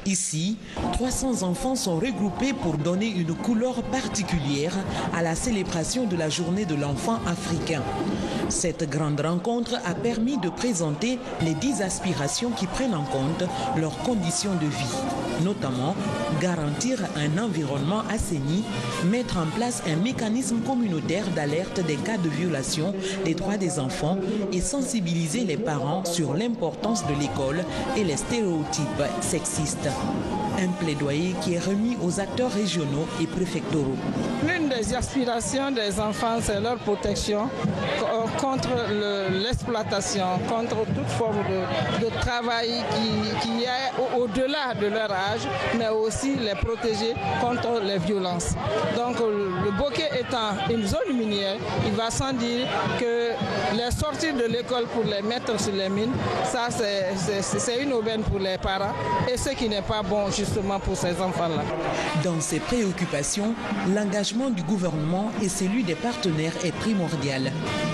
Speaker 3: Ici, 300 enfants sont regroupés pour donner une couleur particulière à la célébration de la journée de l'enfant africain. Cette grande rencontre a permis de présenter les 10 aspirations qui prennent en compte leurs conditions de vie, notamment garantir un environnement assaini, mettre en place un mécanisme communautaire d'alerte des cas de violation des droits des enfants et sensibiliser les parents sur l'importance de l'école et les stéréotypes sexistes. Un plaidoyer qui est remis aux acteurs régionaux et préfectoraux.
Speaker 22: L'une des aspirations des enfants, c'est leur protection contre l'exploitation, contre toute forme de travail qui est au-delà de leur âge, mais aussi les protéger contre les violences. Donc le Boké étant une zone minière, il va sans dire que les sortir de l'école pour les mettre sur les mines, ça c'est une aubaine pour les parents et ce qui n'est pas bon justement pour ces enfants-là.
Speaker 3: Dans ces préoccupations, l'engagement du gouvernement et celui des partenaires est primordial.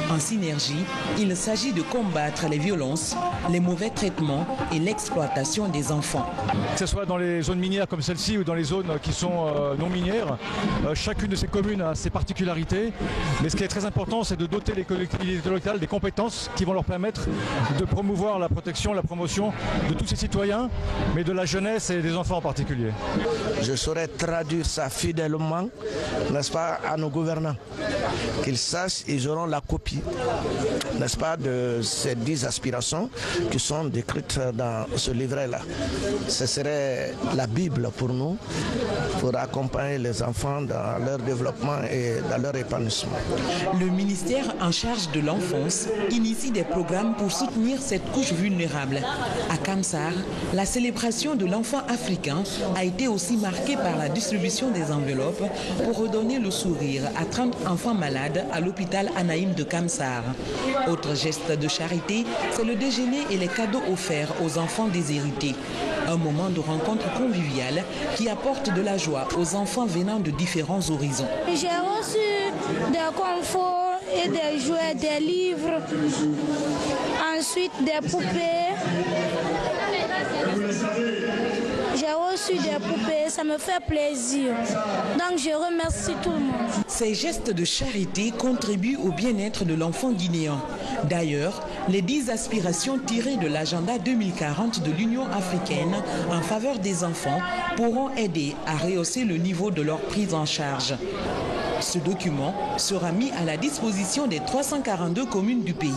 Speaker 3: En synergie, il s'agit de combattre les violences, les mauvais traitements et l'exploitation des enfants.
Speaker 23: Que ce soit dans les zones minières comme celle-ci ou dans les zones qui sont non minières, chacune de ces communes a ses particularités. Mais ce qui est très important, c'est de doter les collectivités locales des compétences qui vont leur permettre de promouvoir la protection, la promotion de tous ces citoyens, mais de la jeunesse et des enfants en particulier.
Speaker 24: Je saurais traduire ça fidèlement, n'est-ce pas, à nos gouvernants. Qu'ils sachent, ils auront la copie, n'est-ce pas, de ces 10 aspirations qui sont décrites dans ce livret-là. Ce serait la Bible pour nous, pour accompagner les enfants dans leur développement et dans leur épanouissement.
Speaker 3: Le ministère en charge de l'enfance initie des programmes pour soutenir cette couche vulnérable. À Kamsar, la célébration de l'enfant africain a été aussi marquée par la distribution des enveloppes pour redonner le sourire à 30 enfants malades à l'hôpital Anaïm de Kamsar. Autre geste de charité, c'est le déjeuner et les cadeaux offerts aux enfants déshérités. Un moment de rencontre conviviale qui apporte de la joie aux enfants venant de différents horizons.
Speaker 25: J'ai reçu des conforts et des jouets, des livres, ensuite des poupées. J'ai reçu des poupées, ça me fait plaisir. Donc je remercie tout le monde.
Speaker 3: Ces gestes de charité contribuent au bien-être de l'enfant guinéen. D'ailleurs, les 10 aspirations tirées de l'agenda 2040 de l'Union africaine en faveur des enfants pourront aider à rehausser le niveau de leur prise en charge. Ce document sera mis à la disposition des 342 communes du pays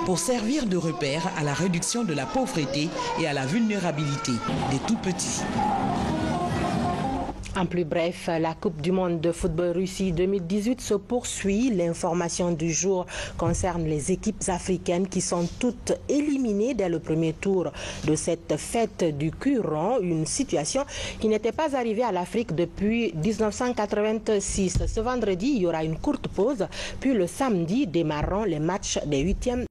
Speaker 3: pour servir de repère à la réduction de la pauvreté et à la vulnérabilité des tout-petits.
Speaker 1: En plus bref, la Coupe du monde de football Russie 2018 se poursuit. L'information du jour concerne les équipes africaines qui sont toutes éliminées dès le premier tour de cette fête du Curon, une situation qui n'était pas arrivée à l'Afrique depuis 1986. Ce vendredi, il y aura une courte pause, puis le samedi démarreront les matchs des 8e